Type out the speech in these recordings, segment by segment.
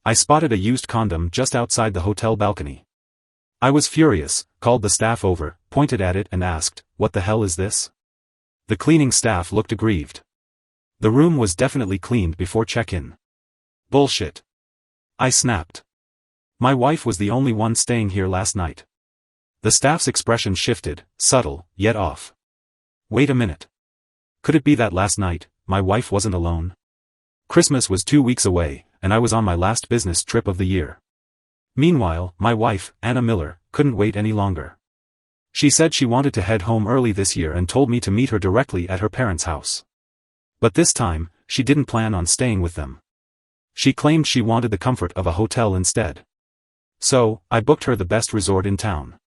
I spotted a used condom just outside the hotel balcony. I was furious, called the staff over, pointed at it and asked, "What the hell is this?" The cleaning staff looked aggrieved. The room was definitely cleaned before check-in. Bullshit. I snapped. My wife was the only one staying here last night. The staff's expression shifted, subtle, yet off. Wait a minute. Could it be that last night, my wife wasn't alone? Christmas was 2 weeks away, and I was on my last business trip of the year. Meanwhile, my wife, Anna Miller, couldn't wait any longer. She said she wanted to head home early this year and told me to meet her directly at her parents' house. But this time, she didn't plan on staying with them. She claimed she wanted the comfort of a hotel instead. So, I booked her the best resort in town.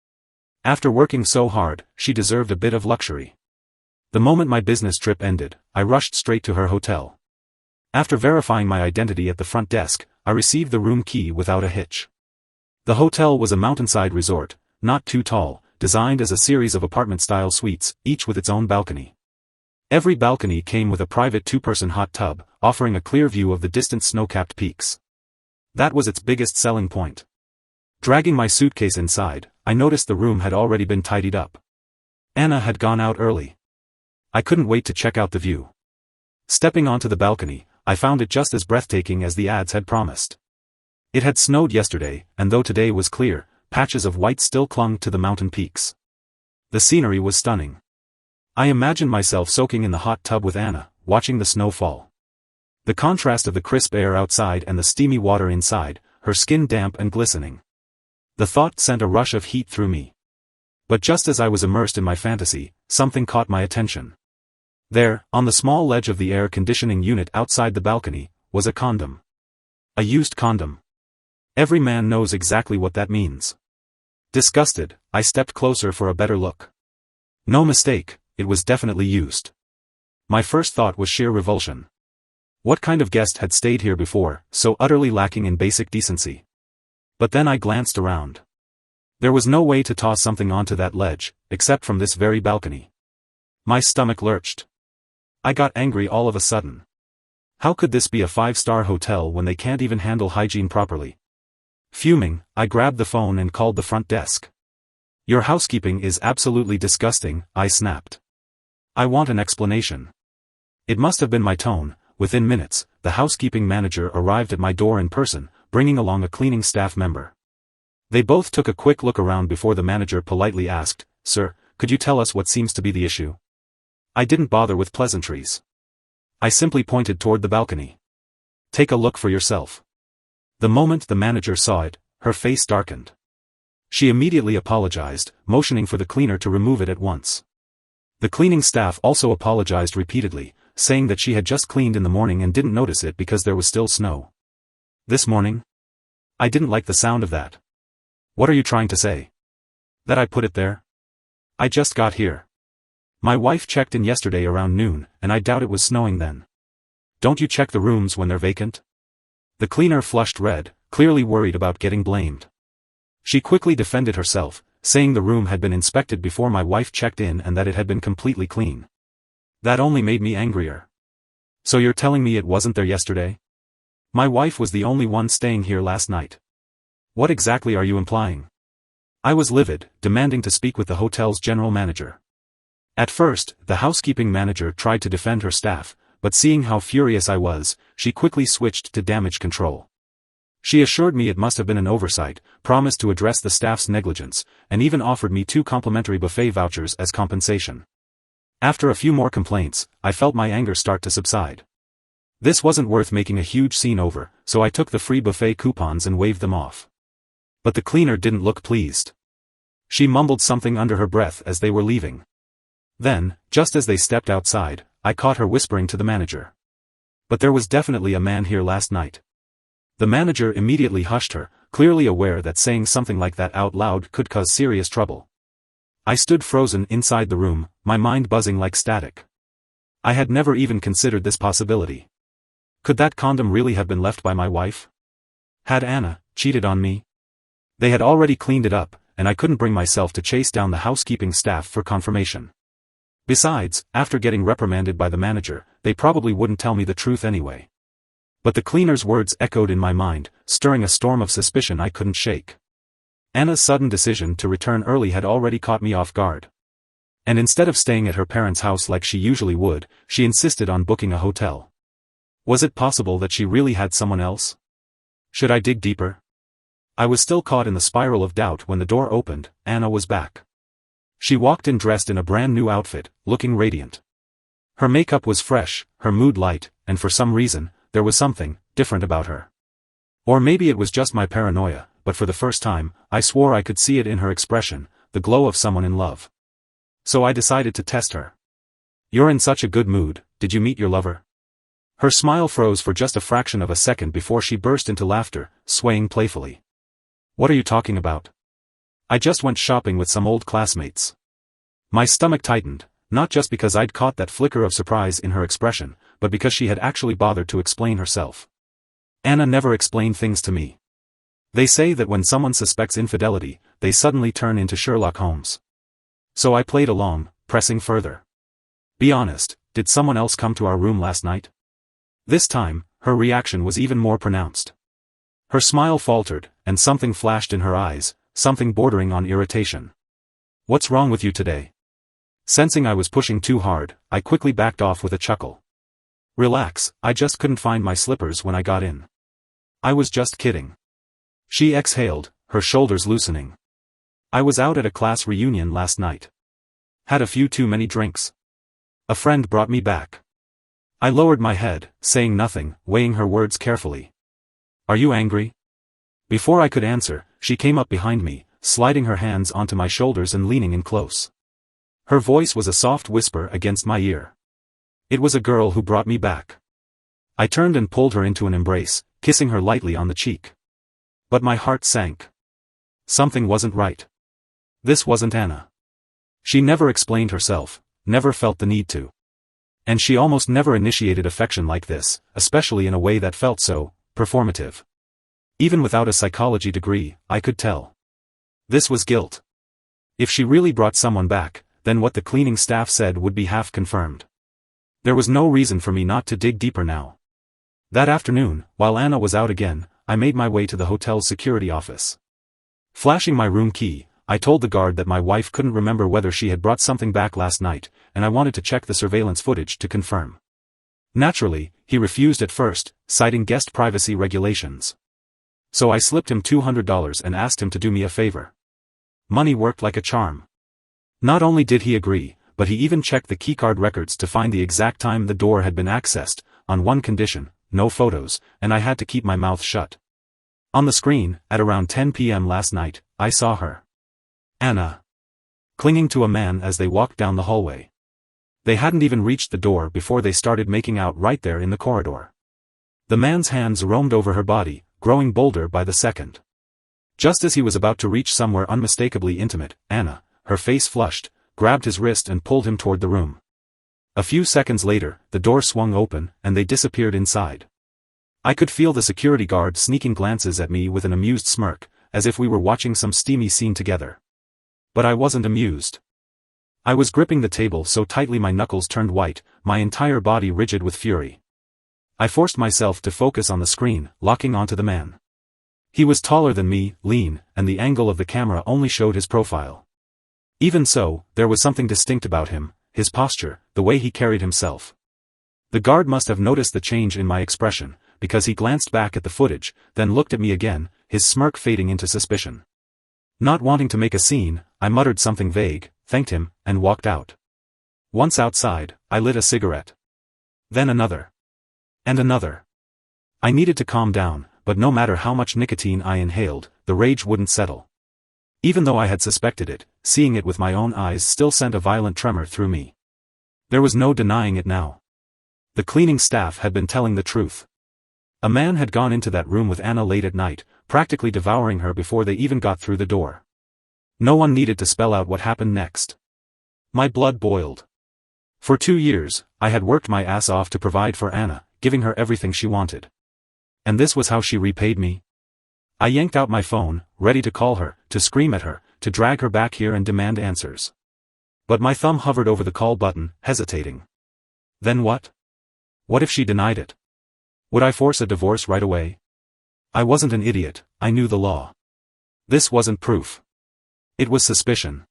After working so hard, she deserved a bit of luxury. The moment my business trip ended, I rushed straight to her hotel. After verifying my identity at the front desk, I received the room key without a hitch. The hotel was a mountainside resort, not too tall, designed as a series of apartment-style suites, each with its own balcony. Every balcony came with a private 2-person hot tub, offering a clear view of the distant snow-capped peaks. That was its biggest selling point. Dragging my suitcase inside, I noticed the room had already been tidied up. Anna had gone out early. I couldn't wait to check out the view. Stepping onto the balcony, I found it just as breathtaking as the ads had promised. It had snowed yesterday, and though today was clear, patches of white still clung to the mountain peaks. The scenery was stunning. I imagined myself soaking in the hot tub with Anna, watching the snow fall. The contrast of the crisp air outside and the steamy water inside, her skin damp and glistening. The thought sent a rush of heat through me. But just as I was immersed in my fantasy, something caught my attention. There, on the small ledge of the air conditioning unit outside the balcony, was a condom. A used condom. Every man knows exactly what that means. Disgusted, I stepped closer for a better look. No mistake, it was definitely used. My first thought was sheer revulsion. What kind of guest had stayed here before, so utterly lacking in basic decency? But then I glanced around. There was no way to toss something onto that ledge, except from this very balcony. My stomach lurched. I got angry all of a sudden. How could this be a 5-star hotel when they can't even handle hygiene properly? Fuming, I grabbed the phone and called the front desk. "Your housekeeping is absolutely disgusting," I snapped. "I want an explanation." It must have been my tone. Within minutes, the housekeeping manager arrived at my door in person, bringing along a cleaning staff member. They both took a quick look around before the manager politely asked, "Sir, could you tell us what seems to be the issue?" I didn't bother with pleasantries. I simply pointed toward the balcony. "Take a look for yourself." The moment the manager saw it, her face darkened. She immediately apologized, motioning for the cleaner to remove it at once. The cleaning staff also apologized repeatedly, saying that she had just cleaned in the morning and didn't notice it because there was still snow. This morning? I didn't like the sound of that. What are you trying to say? That I put it there? I just got here. My wife checked in yesterday around noon, and I doubt it was snowing then. Don't you check the rooms when they're vacant? The cleaner flushed red, clearly worried about getting blamed. She quickly defended herself, saying the room had been inspected before my wife checked in and that it had been completely clean. That only made me angrier. So you're telling me it wasn't there yesterday? My wife was the only one staying here last night. What exactly are you implying? I was livid, demanding to speak with the hotel's general manager. At first, the housekeeping manager tried to defend her staff, but seeing how furious I was, she quickly switched to damage control. She assured me it must have been an oversight, promised to address the staff's negligence, and even offered me 2 complimentary buffet vouchers as compensation. After a few more complaints, I felt my anger start to subside. This wasn't worth making a huge scene over, so I took the free buffet coupons and waved them off. But the cleaner didn't look pleased. She mumbled something under her breath as they were leaving. Then, just as they stepped outside, I caught her whispering to the manager. But there was definitely a man here last night. The manager immediately hushed her, clearly aware that saying something like that out loud could cause serious trouble. I stood frozen inside the room, my mind buzzing like static. I had never even considered this possibility. Could that condom really have been left by my wife? Had Anna cheated on me? They had already cleaned it up, and I couldn't bring myself to chase down the housekeeping staff for confirmation. Besides, after getting reprimanded by the manager, they probably wouldn't tell me the truth anyway. But the cleaner's words echoed in my mind, stirring a storm of suspicion I couldn't shake. Anna's sudden decision to return early had already caught me off guard. And instead of staying at her parents' house like she usually would, she insisted on booking a hotel. Was it possible that she really had someone else? Should I dig deeper? I was still caught in the spiral of doubt when the door opened. Anna was back. She walked in dressed in a brand new outfit, looking radiant. Her makeup was fresh, her mood light, and for some reason, there was something different about her. Or maybe it was just my paranoia, but for the first time, I swore I could see it in her expression, the glow of someone in love. So I decided to test her. "You're in such a good mood, did you meet your lover?" Her smile froze for just a fraction of a second before she burst into laughter, swaying playfully. "What are you talking about?" "I just went shopping with some old classmates." My stomach tightened, not just because I'd caught that flicker of surprise in her expression, but because she had actually bothered to explain herself. Anna never explained things to me. They say that when someone suspects infidelity, they suddenly turn into Sherlock Holmes. So I played along, pressing further. "Be honest, did someone else come to our room last night?" This time, her reaction was even more pronounced. Her smile faltered, and something flashed in her eyes, something bordering on irritation. "What's wrong with you today?" Sensing I was pushing too hard, I quickly backed off with a chuckle. "Relax, I just couldn't find my slippers when I got in. I was just kidding." She exhaled, her shoulders loosening. "I was out at a class reunion last night. Had a few too many drinks. A friend brought me back." I lowered my head, saying nothing, weighing her words carefully. "Are you angry?" Before I could answer, she came up behind me, sliding her hands onto my shoulders and leaning in close. Her voice was a soft whisper against my ear. "It was a girl who brought me back." I turned and pulled her into an embrace, kissing her lightly on the cheek. But my heart sank. Something wasn't right. This wasn't Anna. She never explained herself, never felt the need to. And she almost never initiated affection like this, especially in a way that felt so performative. Even without a psychology degree, I could tell. This was guilt. If she really brought someone back, then what the cleaning staff said would be half confirmed. There was no reason for me not to dig deeper now. That afternoon, while Anna was out again, I made my way to the hotel's security office. Flashing my room key, I told the guard that my wife couldn't remember whether she had brought something back last night, and I wanted to check the surveillance footage to confirm. Naturally, he refused at first, citing guest privacy regulations. So I slipped him $200 and asked him to do me a favor. Money worked like a charm. Not only did he agree, but he even checked the keycard records to find the exact time the door had been accessed, on one condition: no photos, and I had to keep my mouth shut. On the screen, at around 10 p.m. last night, I saw her. Anna. Clinging to a man as they walked down the hallway. They hadn't even reached the door before they started making out right there in the corridor. The man's hands roamed over her body, growing bolder by the second. Just as he was about to reach somewhere unmistakably intimate, Anna, her face flushed, grabbed his wrist and pulled him toward the room. A few seconds later, the door swung open, and they disappeared inside. I could feel the security guard sneaking glances at me with an amused smirk, as if we were watching some steamy scene together. But I wasn't amused. I was gripping the table so tightly my knuckles turned white, my entire body rigid with fury. I forced myself to focus on the screen, locking onto the man. He was taller than me, lean, and the angle of the camera only showed his profile. Even so, there was something distinct about him, his posture, the way he carried himself. The guard must have noticed the change in my expression, because he glanced back at the footage, then looked at me again, his smirk fading into suspicion. Not wanting to make a scene, I muttered something vague, thanked him, and walked out. Once outside, I lit a cigarette. Then another. And another. I needed to calm down, but no matter how much nicotine I inhaled, the rage wouldn't settle. Even though I had suspected it, seeing it with my own eyes still sent a violent tremor through me. There was no denying it now. The cleaning staff had been telling the truth. A man had gone into that room with Anna late at night, practically devouring her before they even got through the door. No one needed to spell out what happened next. My blood boiled. For 2 years, I had worked my ass off to provide for Anna, giving her everything she wanted. And this was how she repaid me? I yanked out my phone, ready to call her, to scream at her, to drag her back here and demand answers. But my thumb hovered over the call button, hesitating. Then what? What if she denied it? Would I force a divorce right away? I wasn't an idiot, I knew the law. This wasn't proof. It was suspicion.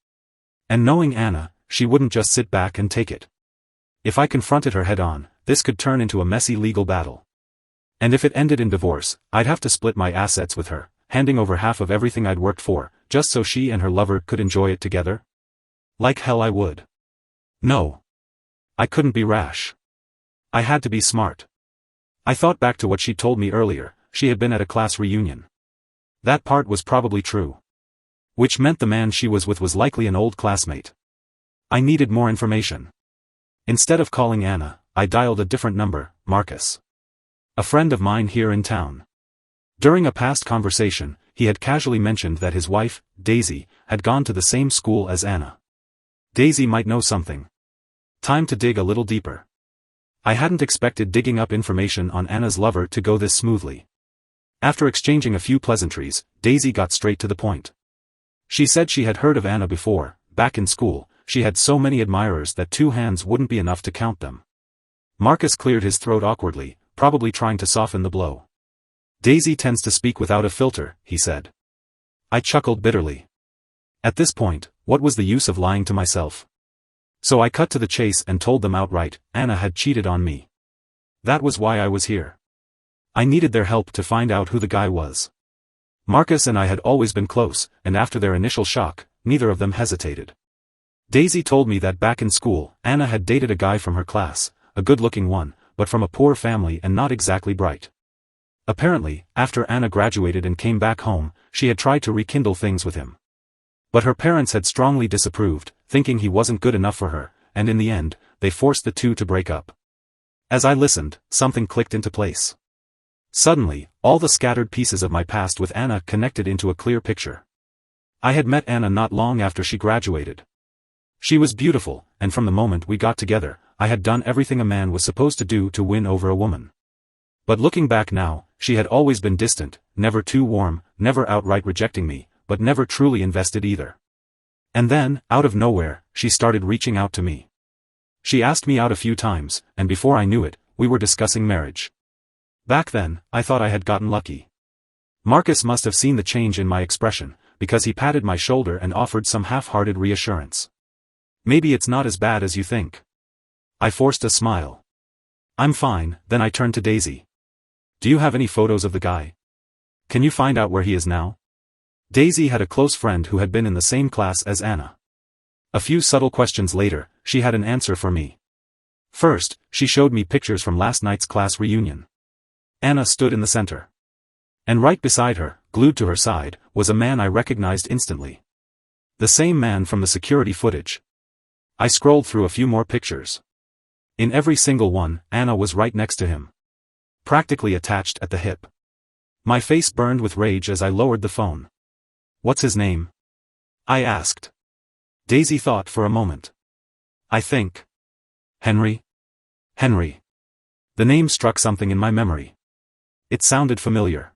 And knowing Anna, she wouldn't just sit back and take it. If I confronted her head-on, this could turn into a messy legal battle. And if it ended in divorce, I'd have to split my assets with her, handing over half of everything I'd worked for, just so she and her lover could enjoy it together? Like hell I would. No. I couldn't be rash. I had to be smart. I thought back to what she told me earlier. She had been at a class reunion. That part was probably true. Which meant the man she was with was likely an old classmate. I needed more information. Instead of calling Anna, I dialed a different number, Marcus. A friend of mine here in town. During a past conversation, he had casually mentioned that his wife, Daisy, had gone to the same school as Anna. Daisy might know something. Time to dig a little deeper. I hadn't expected digging up information on Anna's lover to go this smoothly. After exchanging a few pleasantries, Daisy got straight to the point. She said she had heard of Anna before. Back in school, she had so many admirers that 2 hands wouldn't be enough to count them. Marcus cleared his throat awkwardly, probably trying to soften the blow. Daisy tends to speak without a filter, he said. I chuckled bitterly. At this point, what was the use of lying to myself? So I cut to the chase and told them outright, Anna had cheated on me. That was why I was here. I needed their help to find out who the guy was. Marcus and I had always been close, and after their initial shock, neither of them hesitated. Daisy told me that back in school, Anna had dated a guy from her class, a good-looking one, but from a poor family and not exactly bright. Apparently, after Anna graduated and came back home, she had tried to rekindle things with him. But her parents had strongly disapproved, thinking he wasn't good enough for her, and in the end, they forced the two to break up. As I listened, something clicked into place. Suddenly, all the scattered pieces of my past with Anna connected into a clear picture. I had met Anna not long after she graduated. She was beautiful, and from the moment we got together, I had done everything a man was supposed to do to win over a woman. But looking back now, she had always been distant, never too warm, never outright rejecting me, but never truly invested either. And then, out of nowhere, she started reaching out to me. She asked me out a few times, and before I knew it, we were discussing marriage. Back then, I thought I had gotten lucky. Marcus must have seen the change in my expression, because he patted my shoulder and offered some half-hearted reassurance. Maybe it's not as bad as you think. I forced a smile. I'm fine. Then I turned to Daisy. Do you have any photos of the guy? Can you find out where he is now? Daisy had a close friend who had been in the same class as Anna. A few subtle questions later, she had an answer for me. First, she showed me pictures from last night's class reunion. Anna stood in the center. And right beside her, glued to her side, was a man I recognized instantly. The same man from the security footage. I scrolled through a few more pictures. In every single one, Anna was right next to him. Practically attached at the hip. My face burned with rage as I lowered the phone. What's his name? I asked. Daisy thought for a moment. I think. Henry? Henry. The name struck something in my memory. It sounded familiar.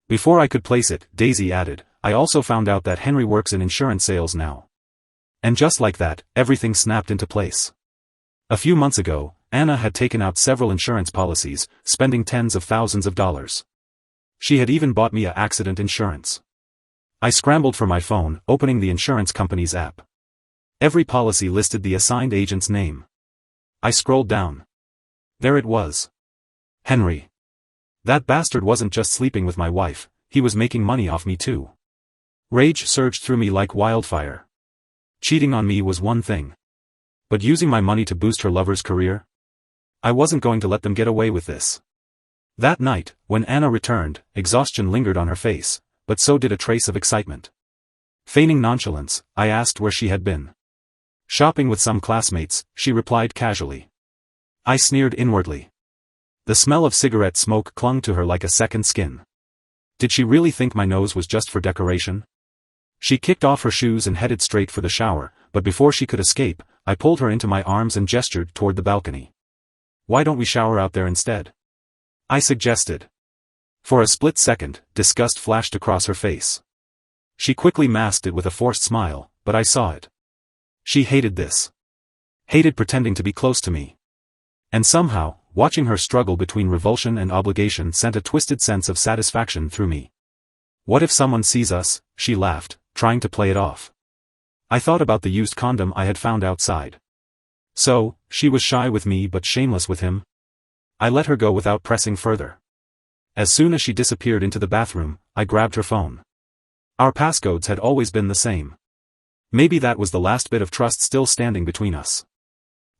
Before I could place it, Daisy added, I also found out that Henry works in insurance sales now. And just like that, everything snapped into place. A few months ago, Anna had taken out several insurance policies, spending tens of thousands of dollars. She had even bought me a accident insurance. I scrambled for my phone, opening the insurance company's app. Every policy listed the assigned agent's name. I scrolled down. There it was. Henry. That bastard wasn't just sleeping with my wife, he was making money off me too. Rage surged through me like wildfire. Cheating on me was one thing. But using my money to boost her lover's career? I wasn't going to let them get away with this. That night, when Anna returned, exhaustion lingered on her face, but so did a trace of excitement. Feigning nonchalance, I asked where she had been. Shopping with some classmates, she replied casually. I sneered inwardly. The smell of cigarette smoke clung to her like a second skin. Did she really think my nose was just for decoration? She kicked off her shoes and headed straight for the shower, but before she could escape, I pulled her into my arms and gestured toward the balcony. Why don't we shower out there instead? I suggested. For a split second, disgust flashed across her face. She quickly masked it with a forced smile, but I saw it. She hated this. Hated pretending to be close to me. And somehow, watching her struggle between revulsion and obligation sent a twisted sense of satisfaction through me. What if someone sees us? She laughed, trying to play it off. I thought about the used condom I had found outside. So, she was shy with me but shameless with him? I let her go without pressing further. As soon as she disappeared into the bathroom, I grabbed her phone. Our passcodes had always been the same. Maybe that was the last bit of trust still standing between us.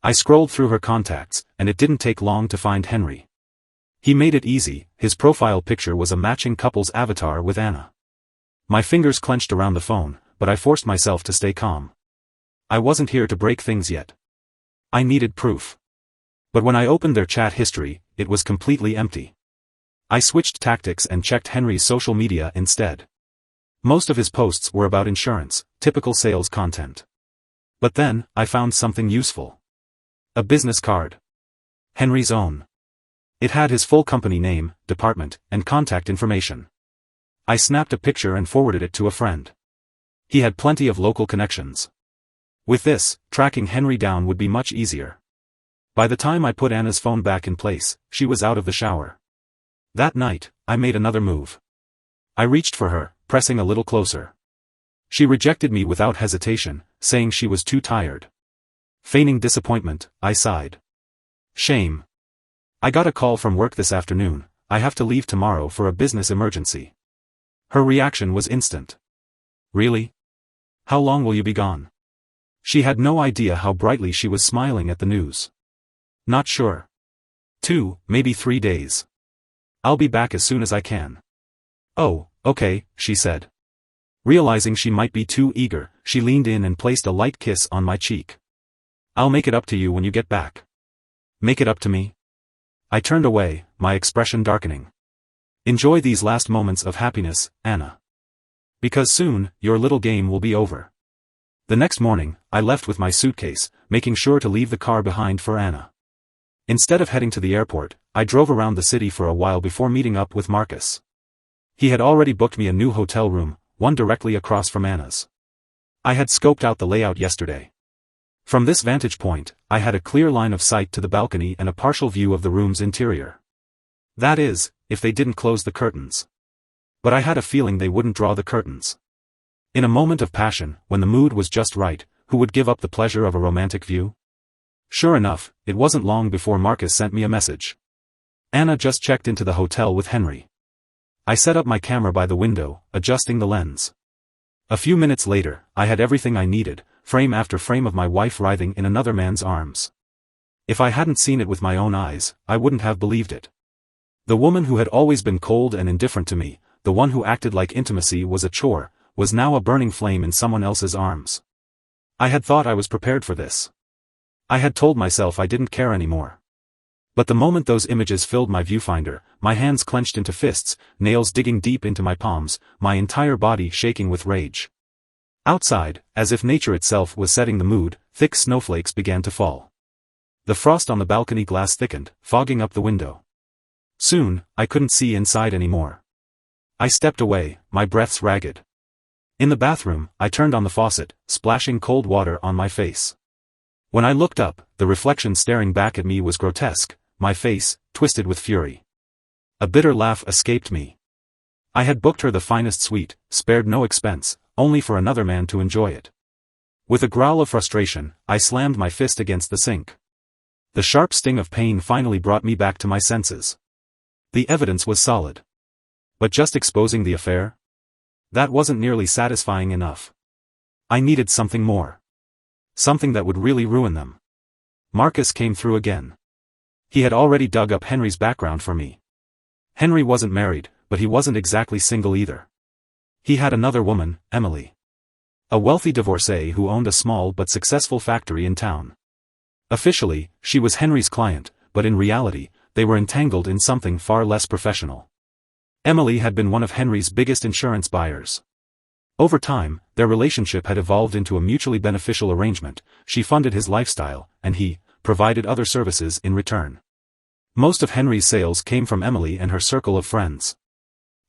I scrolled through her contacts, and it didn't take long to find Henry. He made it easy, his profile picture was a matching couple's avatar with Anna. My fingers clenched around the phone, but I forced myself to stay calm. I wasn't here to break things yet. I needed proof. But when I opened their chat history, it was completely empty. I switched tactics and checked Henry's social media instead. Most of his posts were about insurance, typical sales content. But then, I found something useful. A business card. Henry's own. It had his full company name, department, and contact information. I snapped a picture and forwarded it to a friend. He had plenty of local connections. With this, tracking Henry down would be much easier. By the time I put Anna's phone back in place, she was out of the shower. That night, I made another move. I reached for her, pressing a little closer. She rejected me without hesitation, saying she was too tired. Feigning disappointment, I sighed. Shame. I got a call from work this afternoon, I have to leave tomorrow for a business emergency. Her reaction was instant. Really? How long will you be gone? She had no idea how brightly she was smiling at the news. Not sure. 2, maybe 3 days. I'll be back as soon as I can. Oh, okay, she said. Realizing she might be too eager, she leaned in and placed a light kiss on my cheek. I'll make it up to you when you get back. Make it up to me? I turned away, my expression darkening. Enjoy these last moments of happiness, Anna. Because soon, your little game will be over. The next morning, I left with my suitcase, making sure to leave the car behind for Anna. Instead of heading to the airport, I drove around the city for a while before meeting up with Marcus. He had already booked me a new hotel room, one directly across from Anna's. I had scoped out the layout yesterday. From this vantage point, I had a clear line of sight to the balcony and a partial view of the room's interior. That is, if they didn't close the curtains. But I had a feeling they wouldn't draw the curtains. In a moment of passion, when the mood was just right, who would give up the pleasure of a romantic view? Sure enough, it wasn't long before Marcus sent me a message. Anna just checked into the hotel with Henry. I set up my camera by the window, adjusting the lens. A few minutes later, I had everything I needed, frame after frame of my wife writhing in another man's arms. If I hadn't seen it with my own eyes, I wouldn't have believed it. The woman who had always been cold and indifferent to me, the one who acted like intimacy was a chore, was now a burning flame in someone else's arms. I had thought I was prepared for this. I had told myself I didn't care anymore. But the moment those images filled my viewfinder, my hands clenched into fists, nails digging deep into my palms, my entire body shaking with rage. Outside, as if nature itself was setting the mood, thick snowflakes began to fall. The frost on the balcony glass thickened, fogging up the window. Soon, I couldn't see inside anymore. I stepped away, my breaths ragged. In the bathroom, I turned on the faucet, splashing cold water on my face. When I looked up, the reflection staring back at me was grotesque, my face, twisted with fury. A bitter laugh escaped me. I had booked her the finest suite, spared no expense, only for another man to enjoy it. With a growl of frustration, I slammed my fist against the sink. The sharp sting of pain finally brought me back to my senses. The evidence was solid. But just exposing the affair? That wasn't nearly satisfying enough. I needed something more. Something that would really ruin them. Marcus came through again. He had already dug up Henry's background for me. Henry wasn't married, but he wasn't exactly single either. He had another woman, Emily. A wealthy divorcee who owned a small but successful factory in town. Officially, she was Henry's client, but in reality, they were entangled in something far less professional. Emily had been one of Henry's biggest insurance buyers. Over time, their relationship had evolved into a mutually beneficial arrangement. She funded his lifestyle, and he provided other services in return. Most of Henry's sales came from Emily and her circle of friends.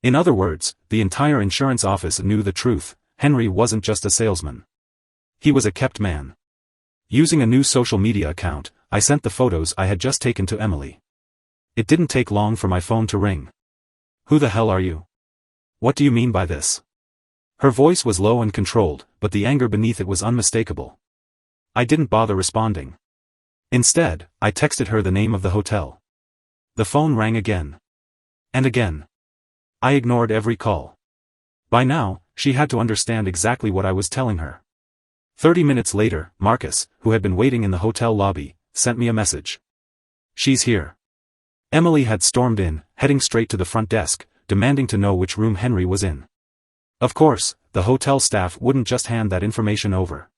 In other words, the entire insurance office knew the truth: Henry wasn't just a salesman. He was a kept man. Using a new social media account, I sent the photos I had just taken to Emily. It didn't take long for my phone to ring. Who the hell are you? What do you mean by this? Her voice was low and controlled, but the anger beneath it was unmistakable. I didn't bother responding. Instead, I texted her the name of the hotel. The phone rang again. And again. I ignored every call. By now, she had to understand exactly what I was telling her. 30 minutes later, Marcus, who had been waiting in the hotel lobby, sent me a message. She's here. Emily had stormed in, heading straight to the front desk, demanding to know which room Henry was in. Of course, the hotel staff wouldn't just hand that information over.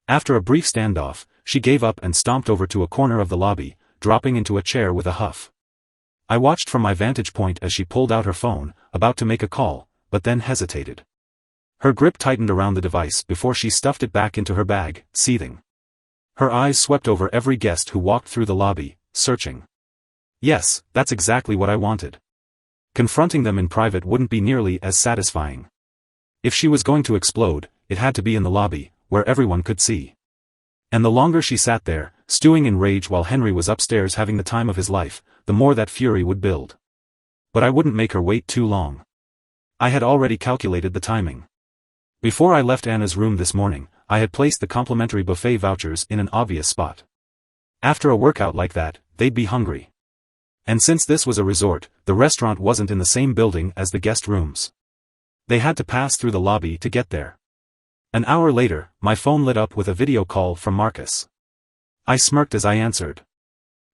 After a brief standoff, she gave up and stomped over to a corner of the lobby, dropping into a chair with a huff. I watched from my vantage point as she pulled out her phone, about to make a call, but then hesitated. Her grip tightened around the device before she stuffed it back into her bag, seething. Her eyes swept over every guest who walked through the lobby, searching. Yes, that's exactly what I wanted. Confronting them in private wouldn't be nearly as satisfying. If she was going to explode, it had to be in the lobby, where everyone could see. And the longer she sat there, stewing in rage while Henry was upstairs having the time of his life, the more that fury would build. But I wouldn't make her wait too long. I had already calculated the timing. Before I left Anna's room this morning, I had placed the complimentary buffet vouchers in an obvious spot. After a workout like that, they'd be hungry. And since this was a resort, the restaurant wasn't in the same building as the guest rooms. They had to pass through the lobby to get there. An hour later, my phone lit up with a video call from Marcus. I smirked as I answered.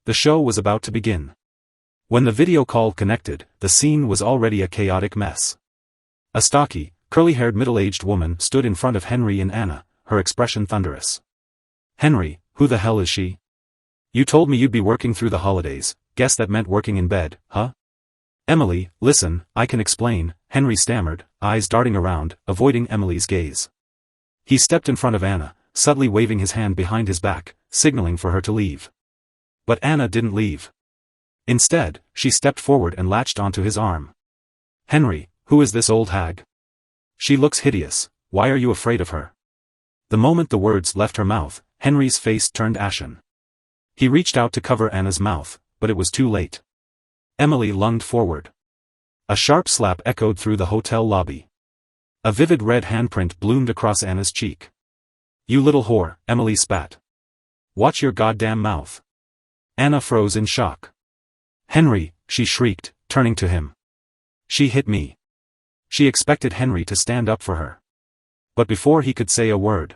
The show was about to begin. When the video call connected, the scene was already a chaotic mess. A stocky, curly-haired middle-aged woman stood in front of Henry and Anna, her expression thunderous. Henry, who the hell is she? You told me you'd be working through the holidays, guess that meant working in bed, huh? Emily, listen, I can explain, Henry stammered, eyes darting around, avoiding Emily's gaze. He stepped in front of Anna, subtly waving his hand behind his back, signaling for her to leave. But Anna didn't leave. Instead, she stepped forward and latched onto his arm. Henry, who is this old hag? She looks hideous, why are you afraid of her? The moment the words left her mouth, Henry's face turned ashen. He reached out to cover Anna's mouth, but it was too late. Emily lunged forward. A sharp slap echoed through the hotel lobby. A vivid red handprint bloomed across Anna's cheek. You little whore, Emily spat. Watch your goddamn mouth. Anna froze in shock. Henry, she shrieked, turning to him. She hit me. She expected Henry to stand up for her. But before he could say a word,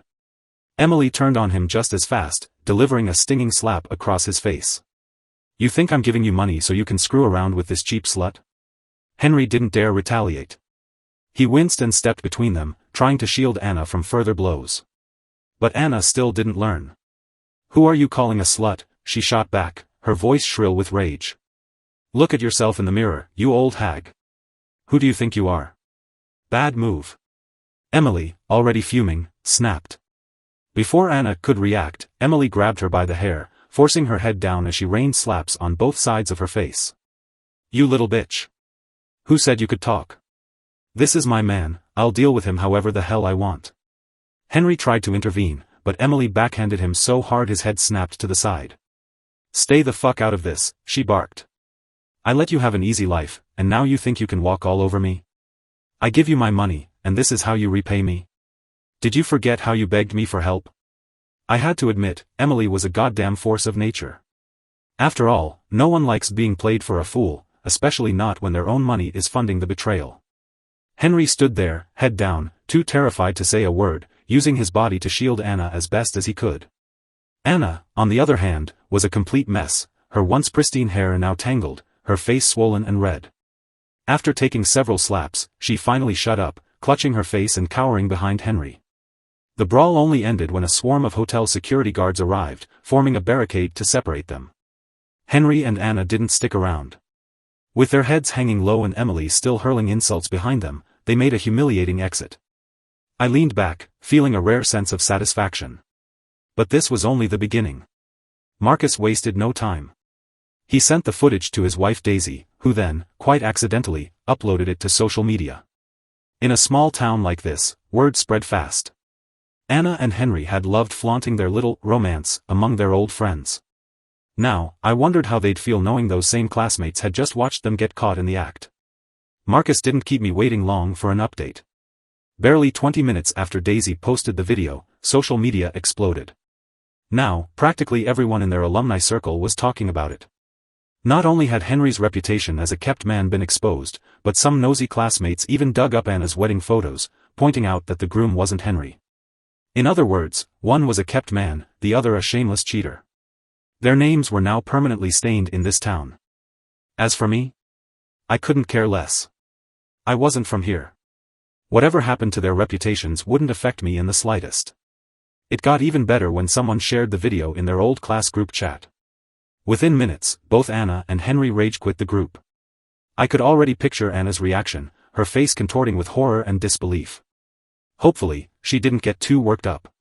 Emily turned on him just as fast, delivering a stinging slap across his face. You think I'm giving you money so you can screw around with this cheap slut? Henry didn't dare retaliate. He winced and stepped between them, trying to shield Anna from further blows. But Anna still didn't learn. Who are you calling a slut? She shot back, her voice shrill with rage. Look at yourself in the mirror, you old hag. Who do you think you are? Bad move. Emily, already fuming, snapped. Before Anna could react, Emily grabbed her by the hair, forcing her head down as she rained slaps on both sides of her face. You little bitch. Who said you could talk? This is my man, I'll deal with him however the hell I want. Henry tried to intervene, but Emily backhanded him so hard his head snapped to the side. Stay the fuck out of this, she barked. I let you have an easy life, and now you think you can walk all over me? I give you my money, and this is how you repay me? Did you forget how you begged me for help? I had to admit, Emily was a goddamn force of nature. After all, no one likes being played for a fool, especially not when their own money is funding the betrayal. Henry stood there, head down, too terrified to say a word, using his body to shield Anna as best as he could. Anna, on the other hand, was a complete mess, her once pristine hair now tangled, her face swollen and red. After taking several slaps, she finally shut up, clutching her face and cowering behind Henry. The brawl only ended when a swarm of hotel security guards arrived, forming a barricade to separate them. Henry and Anna didn't stick around. With their heads hanging low and Emily still hurling insults behind them, they made a humiliating exit. I leaned back, feeling a rare sense of satisfaction. But this was only the beginning. Marcus wasted no time. He sent the footage to his wife Daisy, who then, quite accidentally, uploaded it to social media. In a small town like this, word spread fast. Anna and Henry had loved flaunting their little romance among their old friends. Now, I wondered how they'd feel knowing those same classmates had just watched them get caught in the act. Marcus didn't keep me waiting long for an update. Barely 20 minutes after Daisy posted the video, social media exploded. Now, practically everyone in their alumni circle was talking about it. Not only had Henry's reputation as a kept man been exposed, but some nosy classmates even dug up Anna's wedding photos, pointing out that the groom wasn't Henry. In other words, one was a kept man, the other a shameless cheater. Their names were now permanently stained in this town. As for me, I couldn't care less. I wasn't from here. Whatever happened to their reputations wouldn't affect me in the slightest. It got even better when someone shared the video in their old class group chat. Within minutes, both Anna and Henry rage quit the group. I could already picture Anna's reaction, her face contorting with horror and disbelief. Hopefully, she didn't get too worked up.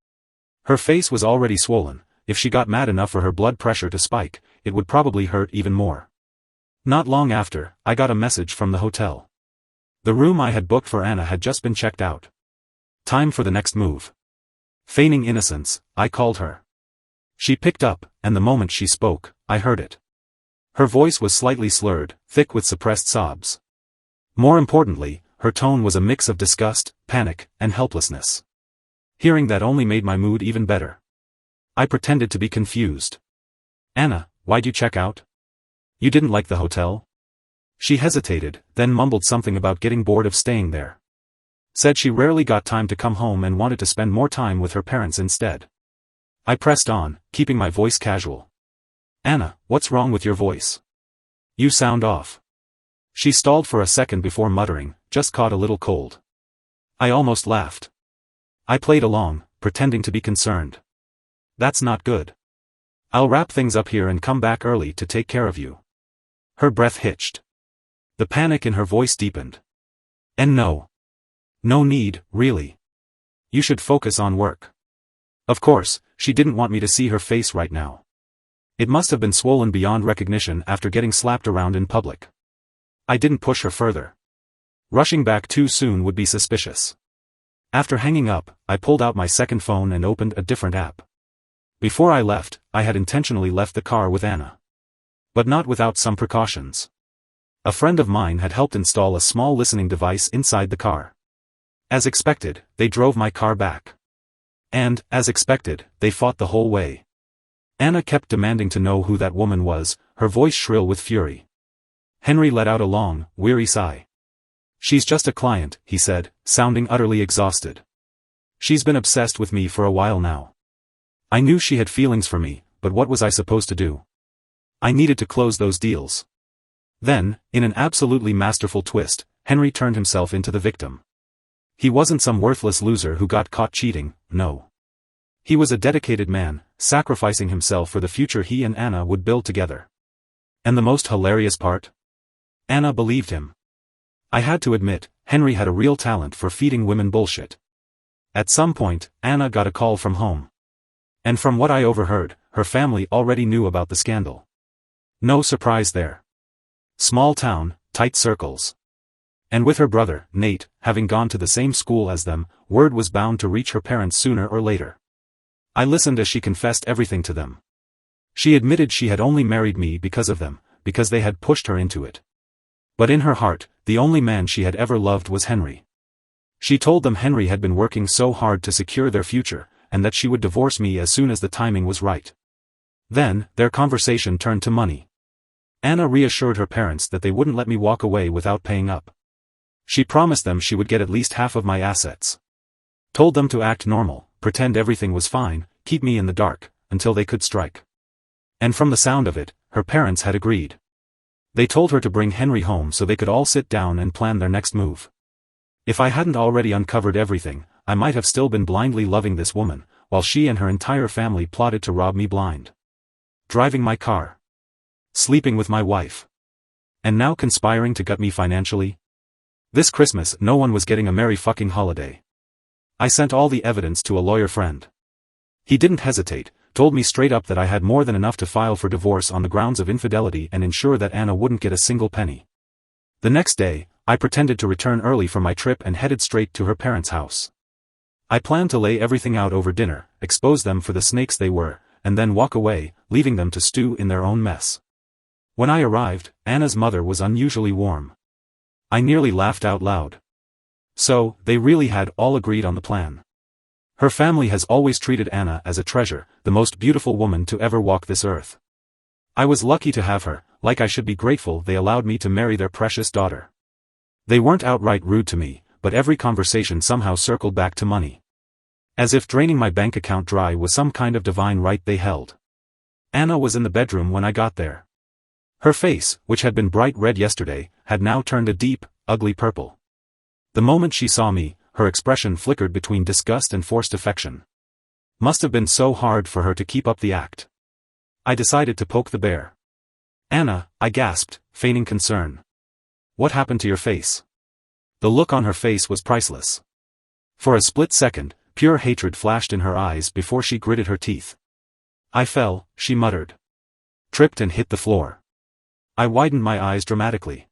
Her face was already swollen. If she got mad enough for her blood pressure to spike, it would probably hurt even more. Not long after, I got a message from the hotel. The room I had booked for Anna had just been checked out. Time for the next move. Feigning innocence, I called her. She picked up, and the moment she spoke, I heard it. Her voice was slightly slurred, thick with suppressed sobs. More importantly, her tone was a mix of disgust, panic, and helplessness. Hearing that only made my mood even better. I pretended to be confused. Anna, why'd you check out? You didn't like the hotel? She hesitated, then mumbled something about getting bored of staying there. Said she rarely got time to come home and wanted to spend more time with her parents instead. I pressed on, keeping my voice casual. Anna, what's wrong with your voice? You sound off. She stalled for a second before muttering, just caught a little cold. I almost laughed. I played along, pretending to be concerned. That's not good. I'll wrap things up here and come back early to take care of you. Her breath hitched. The panic in her voice deepened. And no need, really. You should focus on work. Of course, she didn't want me to see her face right now. It must have been swollen beyond recognition after getting slapped around in public. I didn't push her further. Rushing back too soon would be suspicious. After hanging up, I pulled out my second phone and opened a different app. Before I left, I had intentionally left the car with Anna. But not without some precautions. A friend of mine had helped install a small listening device inside the car. As expected, they drove my car back. And, as expected, they fought the whole way. Anna kept demanding to know who that woman was, her voice shrill with fury. Henry let out a long, weary sigh. She's just a client, he said, sounding utterly exhausted. She's been obsessed with me for a while now. I knew she had feelings for me, but what was I supposed to do? I needed to close those deals. Then, in an absolutely masterful twist, Henry turned himself into the victim. He wasn't some worthless loser who got caught cheating, no. He was a dedicated man, sacrificing himself for the future he and Anna would build together. And the most hilarious part? Anna believed him. I had to admit, Henry had a real talent for feeding women bullshit. At some point, Anna got a call from home. And from what I overheard, her family already knew about the scandal. No surprise there. Small town, tight circles. And with her brother, Nate, having gone to the same school as them, word was bound to reach her parents sooner or later. I listened as she confessed everything to them. She admitted she had only married me because of them, because they had pushed her into it. But in her heart, the only man she had ever loved was Henry. She told them Henry had been working so hard to secure their future, and that she would divorce me as soon as the timing was right. Then, their conversation turned to money. Anna reassured her parents that they wouldn't let me walk away without paying up. She promised them she would get at least half of my assets. Told them to act normal, pretend everything was fine, keep me in the dark, until they could strike. And from the sound of it, her parents had agreed. They told her to bring Henry home so they could all sit down and plan their next move. If I hadn't already uncovered everything, I might have still been blindly loving this woman, while she and her entire family plotted to rob me blind. Driving my car. Sleeping with my wife. And now conspiring to gut me financially? This Christmas no one was getting a merry fucking holiday. I sent all the evidence to a lawyer friend. He didn't hesitate, told me straight up that I had more than enough to file for divorce on the grounds of infidelity and ensure that Anna wouldn't get a single penny. The next day, I pretended to return early from my trip and headed straight to her parents' house. I planned to lay everything out over dinner, expose them for the snakes they were, and then walk away, leaving them to stew in their own mess. When I arrived, Anna's mother was unusually warm. I nearly laughed out loud. So, they really had all agreed on the plan. Her family has always treated Anna as a treasure, the most beautiful woman to ever walk this earth. I was lucky to have her, like I should be grateful they allowed me to marry their precious daughter. They weren't outright rude to me, but every conversation somehow circled back to money. As if draining my bank account dry was some kind of divine right they held. Anna was in the bedroom when I got there. Her face, which had been bright red yesterday, had now turned a deep, ugly purple. The moment she saw me, her expression flickered between disgust and forced affection. Must have been so hard for her to keep up the act. I decided to poke the bear. "Anna," I gasped, feigning concern. "What happened to your face?" The look on her face was priceless. For a split second, pure hatred flashed in her eyes before she gritted her teeth. "I fell," she muttered. "Tripped and hit the floor." I widened my eyes dramatically.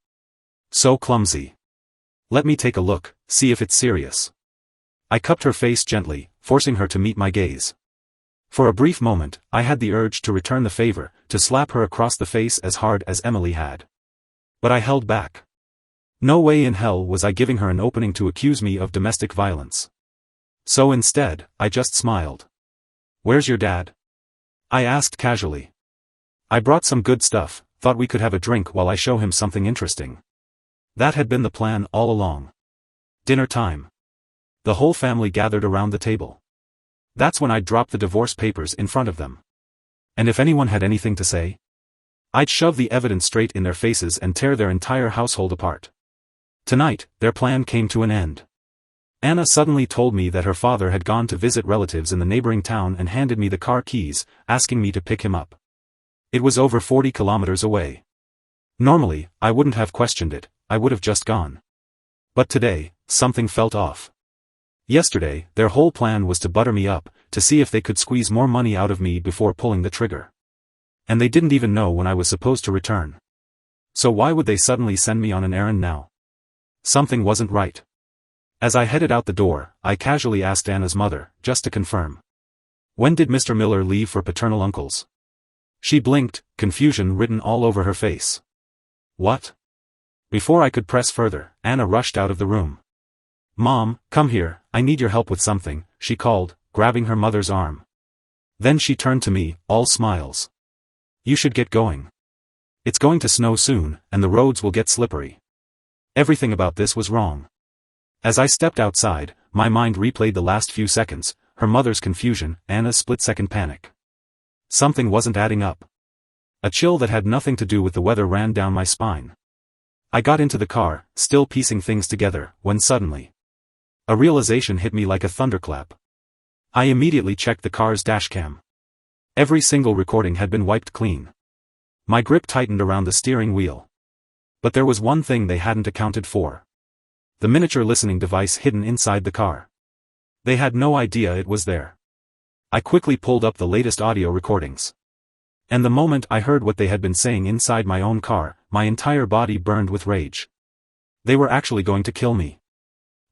"So clumsy. Let me take a look, see if it's serious." I cupped her face gently, forcing her to meet my gaze. For a brief moment, I had the urge to return the favor, to slap her across the face as hard as Emily had. But I held back. No way in hell was I giving her an opening to accuse me of domestic violence. So instead, I just smiled. "Where's your dad?" I asked casually. "I brought some good stuff, thought we could have a drink while I show him something interesting." That had been the plan all along. Dinner time. The whole family gathered around the table. That's when I'd drop the divorce papers in front of them. And if anyone had anything to say, I'd shove the evidence straight in their faces and tear their entire household apart. Tonight, their plan came to an end. Anna suddenly told me that her father had gone to visit relatives in the neighboring town and handed me the car keys, asking me to pick him up. It was over 40 kilometers away. Normally, I wouldn't have questioned it, I would have just gone. But today, something felt off. Yesterday, their whole plan was to butter me up, to see if they could squeeze more money out of me before pulling the trigger. And they didn't even know when I was supposed to return. So why would they suddenly send me on an errand now? Something wasn't right. As I headed out the door, I casually asked Anna's mother, just to confirm. "When did Mr. Miller leave for paternal uncle's?" She blinked, confusion written all over her face. "What?" Before I could press further, Anna rushed out of the room. "Mom, come here, I need your help with something," she called, grabbing her mother's arm. Then she turned to me, all smiles. "You should get going. It's going to snow soon, and the roads will get slippery." Everything about this was wrong. As I stepped outside, my mind replayed the last few seconds, her mother's confusion, Anna's split-second panic. Something wasn't adding up. A chill that had nothing to do with the weather ran down my spine. I got into the car, still piecing things together, when suddenly, a realization hit me like a thunderclap. I immediately checked the car's dashcam. Every single recording had been wiped clean. My grip tightened around the steering wheel. But there was one thing they hadn't accounted for. The miniature listening device hidden inside the car. They had no idea it was there. I quickly pulled up the latest audio recordings. And the moment I heard what they had been saying inside my own car, my entire body burned with rage. They were actually going to kill me.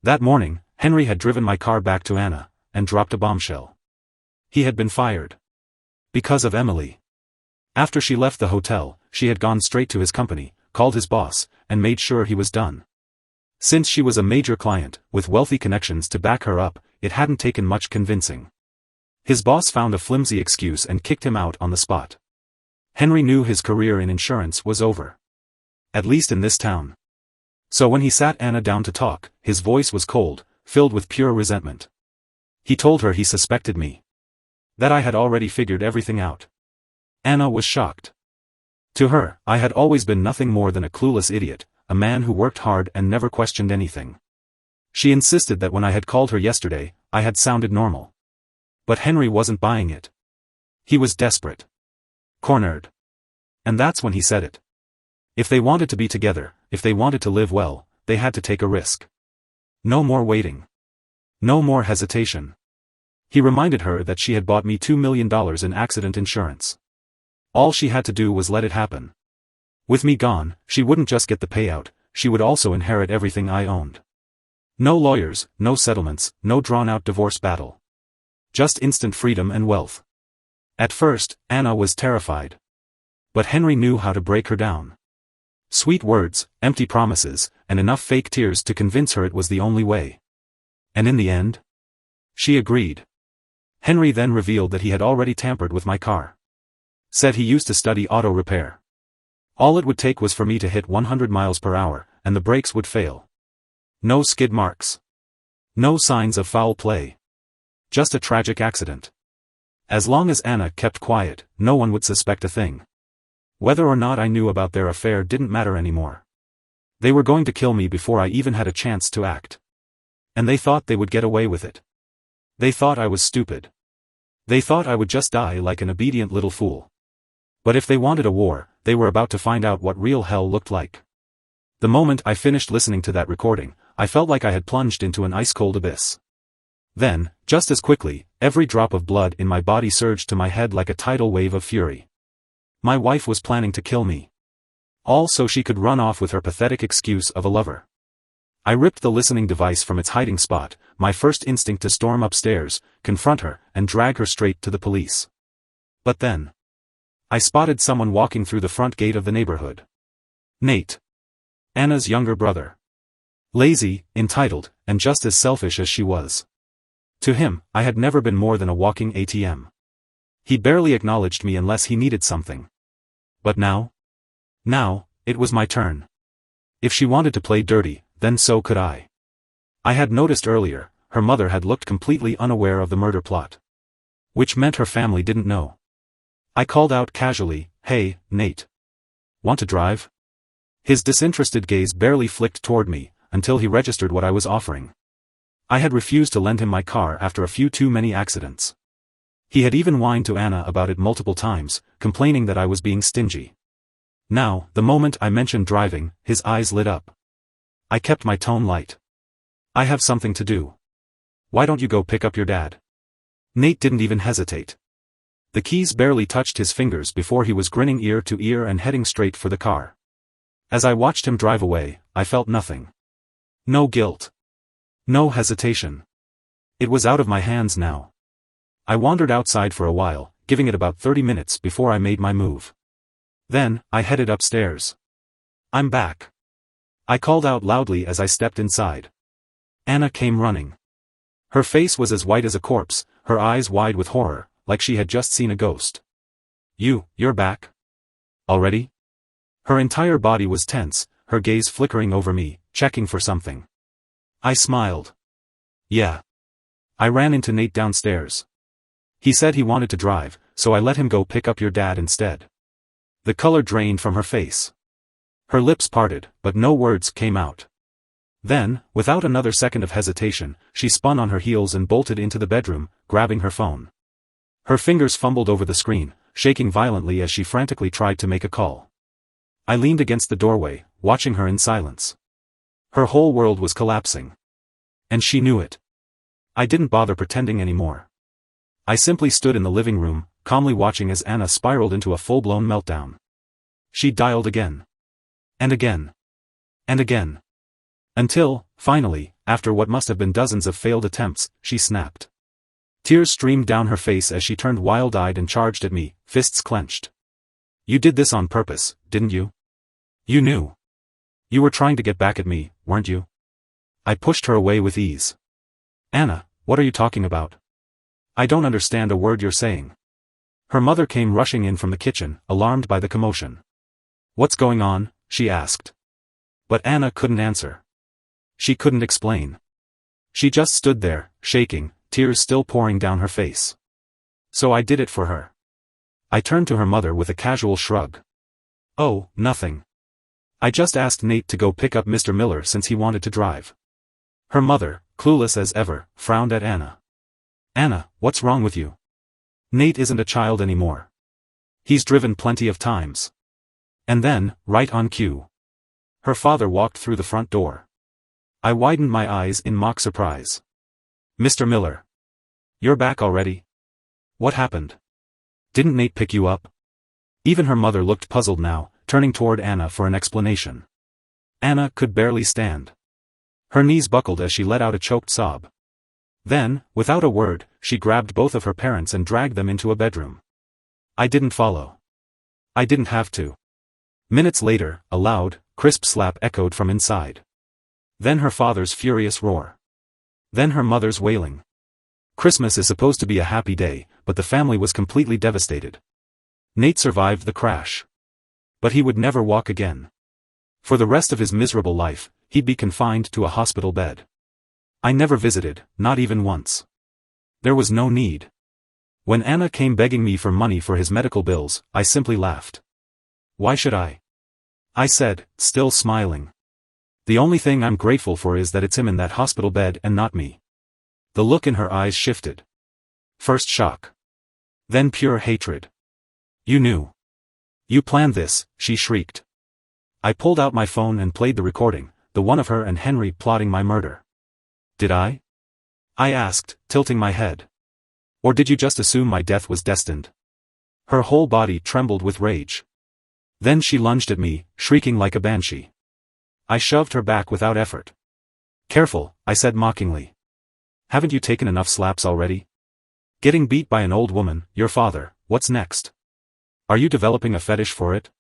That morning, Henry had driven my car back to Anna, and dropped a bombshell. He had been fired. Because of Emily. After she left the hotel, she had gone straight to his company, called his boss, and made sure he was done. Since she was a major client, with wealthy connections to back her up, it hadn't taken much convincing. His boss found a flimsy excuse and kicked him out on the spot. Henry knew his career in insurance was over. At least in this town. So when he sat Anna down to talk, his voice was cold, filled with pure resentment. He told her he suspected me. That I had already figured everything out. Anna was shocked. To her, I had always been nothing more than a clueless idiot, a man who worked hard and never questioned anything. She insisted that when I had called her yesterday, I had sounded normal. But Henry wasn't buying it. He was desperate. Cornered. And that's when he said it. If they wanted to be together, if they wanted to live well, they had to take a risk. No more waiting. No more hesitation. He reminded her that she had bought me $2 million in accident insurance. All she had to do was let it happen. With me gone, she wouldn't just get the payout, she would also inherit everything I owned. No lawyers, no settlements, no drawn-out divorce battle. Just instant freedom and wealth. At first, Anna was terrified. But Henry knew how to break her down. Sweet words, empty promises, and enough fake tears to convince her it was the only way. And in the end? She agreed. Henry then revealed that he had already tampered with my car. Said he used to study auto repair. All it would take was for me to hit 100 miles per hour, and the brakes would fail. No skid marks. No signs of foul play. Just a tragic accident. As long as Anna kept quiet, no one would suspect a thing. Whether or not I knew about their affair didn't matter anymore. They were going to kill me before I even had a chance to act. And they thought they would get away with it. They thought I was stupid. They thought I would just die like an obedient little fool. But if they wanted a war, they were about to find out what real hell looked like. The moment I finished listening to that recording, I felt like I had plunged into an ice-cold abyss. Then, just as quickly, every drop of blood in my body surged to my head like a tidal wave of fury. My wife was planning to kill me. All so she could run off with her pathetic excuse of a lover. I ripped the listening device from its hiding spot, my first instinct to storm upstairs, confront her, and drag her straight to the police. But then, I spotted someone walking through the front gate of the neighborhood. Nate. Anna's younger brother. Lazy, entitled, and just as selfish as she was. To him, I had never been more than a walking ATM. He barely acknowledged me unless he needed something. But now? Now, it was my turn. If she wanted to play dirty, then so could I. I had noticed earlier, her mother had looked completely unaware of the murder plot. Which meant her family didn't know. I called out casually, "Hey, Nate. Want to drive?" His disinterested gaze barely flicked toward me, until he registered what I was offering. I had refused to lend him my car after a few too many accidents. He had even whined to Anna about it multiple times, complaining that I was being stingy. Now, the moment I mentioned driving, his eyes lit up. I kept my tone light. "I have something to do. Why don't you go pick up your dad?" Nate didn't even hesitate. The keys barely touched his fingers before he was grinning ear to ear and heading straight for the car. As I watched him drive away, I felt nothing. No guilt. No hesitation. It was out of my hands now. I wandered outside for a while, giving it about 30 minutes before I made my move. Then, I headed upstairs. "I'm back," I called out loudly as I stepped inside. Anna came running. Her face was as white as a corpse, her eyes wide with horror, like she had just seen a ghost. You're back? Already?" Her entire body was tense, her gaze flickering over me, checking for something. I smiled. "Yeah." I ran into Nate downstairs. "He said he wanted to drive, so I let him go pick up your dad instead." The color drained from her face. Her lips parted, but no words came out. Then, without another second of hesitation, she spun on her heels and bolted into the bedroom, grabbing her phone. Her fingers fumbled over the screen, shaking violently as she frantically tried to make a call. I leaned against the doorway, watching her in silence. Her whole world was collapsing. And she knew it. I didn't bother pretending anymore. I simply stood in the living room, calmly watching as Anna spiraled into a full-blown meltdown. She dialed again. And again. And again. Until, finally, after what must have been dozens of failed attempts, she snapped. Tears streamed down her face as she turned wild-eyed and charged at me, fists clenched. "You did this on purpose, didn't you? You knew. You were trying to get back at me, weren't you?" I pushed her away with ease. "Anna, what are you talking about? I don't understand a word you're saying." Her mother came rushing in from the kitchen, alarmed by the commotion. "What's going on?" she asked. But Anna couldn't answer. She couldn't explain. She just stood there, shaking, tears still pouring down her face. So I did it for her. I turned to her mother with a casual shrug. "Oh, nothing. I just asked Nate to go pick up Mr. Miller since he wanted to drive." Her mother, clueless as ever, frowned at Anna. "Anna, what's wrong with you? Nate isn't a child anymore. He's driven plenty of times." And then, right on cue, her father walked through the front door. I widened my eyes in mock surprise. "Mr. Miller. You're back already? What happened? Didn't Nate pick you up?" Even her mother looked puzzled now, turning toward Anna for an explanation. Anna could barely stand. Her knees buckled as she let out a choked sob. Then, without a word, she grabbed both of her parents and dragged them into a bedroom. I didn't follow. I didn't have to. Minutes later, a loud, crisp slap echoed from inside. Then her father's furious roar. Then her mother's wailing. Christmas is supposed to be a happy day, but the family was completely devastated. Nate survived the crash. But he would never walk again. For the rest of his miserable life, he'd be confined to a hospital bed. I never visited, not even once. There was no need. When Anna came begging me for money for his medical bills, I simply laughed. Why should I? I said, still smiling. The only thing I'm grateful for is that it's him in that hospital bed and not me. The look in her eyes shifted. First shock. Then pure hatred. You knew. You planned this, she shrieked. I pulled out my phone and played the recording, the one of her and Henry plotting my murder. Did I? I asked, tilting my head. Or did you just assume my death was destined? Her whole body trembled with rage. Then she lunged at me, shrieking like a banshee. I shoved her back without effort. Careful, I said mockingly. Haven't you taken enough slaps already? Getting beat by an old woman, your father, what's next? Are you developing a fetish for it?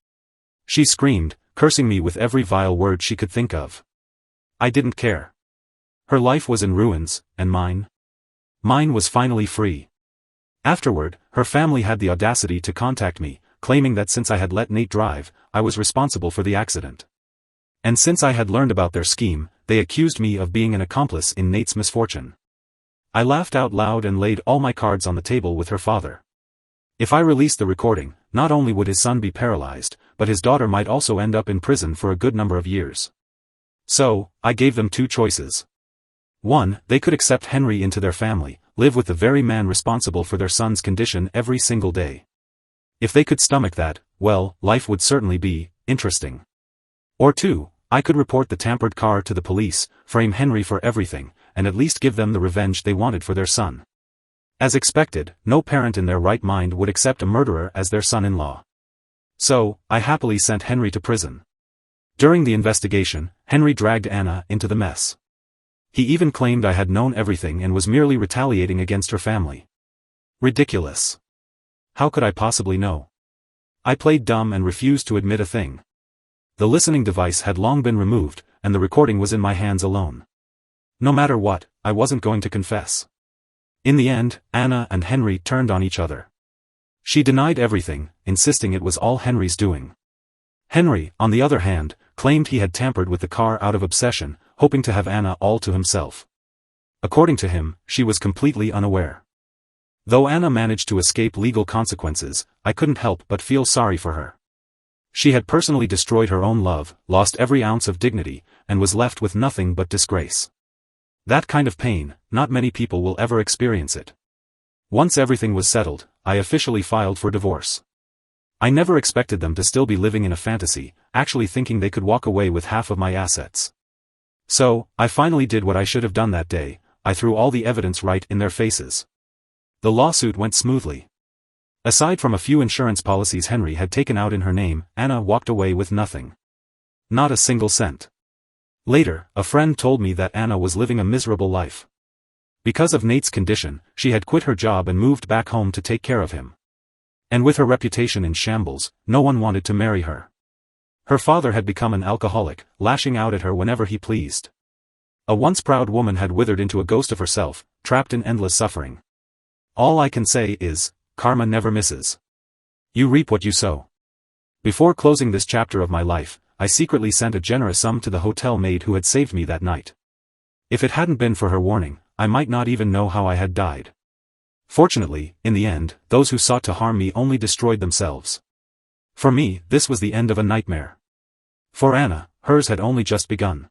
She screamed, cursing me with every vile word she could think of. I didn't care. Her life was in ruins, and mine? Mine was finally free. Afterward, her family had the audacity to contact me, claiming that since I had let Nate drive, I was responsible for the accident. And since I had learned about their scheme, they accused me of being an accomplice in Nate's misfortune. I laughed out loud and laid all my cards on the table with her father. If I released the recording, not only would his son be paralyzed, but his daughter might also end up in prison for a good number of years. So, I gave them two choices. 1, they could accept Henry into their family, live with the very man responsible for their son's condition every single day. If they could stomach that, well, life would certainly be interesting. Or 2, I could report the tampered car to the police, frame Henry for everything, and at least give them the revenge they wanted for their son. As expected, no parent in their right mind would accept a murderer as their son-in-law. So, I happily sent Henry to prison. During the investigation, Henry dragged Anna into the mess. He even claimed I had known everything and was merely retaliating against her family. Ridiculous. How could I possibly know? I played dumb and refused to admit a thing. The listening device had long been removed, and the recording was in my hands alone. No matter what, I wasn't going to confess. In the end, Anna and Henry turned on each other. She denied everything, insisting it was all Henry's doing. Henry, on the other hand, claimed he had tampered with the car out of obsession, hoping to have Anna all to himself. According to him, she was completely unaware. Though Anna managed to escape legal consequences, I couldn't help but feel sorry for her. She had personally destroyed her own love, lost every ounce of dignity, and was left with nothing but disgrace. That kind of pain, not many people will ever experience it. Once everything was settled, I officially filed for divorce. I never expected them to still be living in a fantasy, actually thinking they could walk away with half of my assets. So, I finally did what I should have done that day, I threw all the evidence right in their faces. The lawsuit went smoothly. Aside from a few insurance policies Henry had taken out in her name, Anna walked away with nothing. Not a single cent. Later, a friend told me that Anna was living a miserable life. Because of Nate's condition, she had quit her job and moved back home to take care of him. And with her reputation in shambles, no one wanted to marry her. Her father had become an alcoholic, lashing out at her whenever he pleased. A once proud woman had withered into a ghost of herself, trapped in endless suffering. All I can say is, karma never misses. You reap what you sow. Before closing this chapter of my life, I secretly sent a generous sum to the hotel maid who had saved me that night. If it hadn't been for her warning, I might not even know how I had died. Fortunately, in the end, those who sought to harm me only destroyed themselves. For me, this was the end of a nightmare. For Anna, hers had only just begun.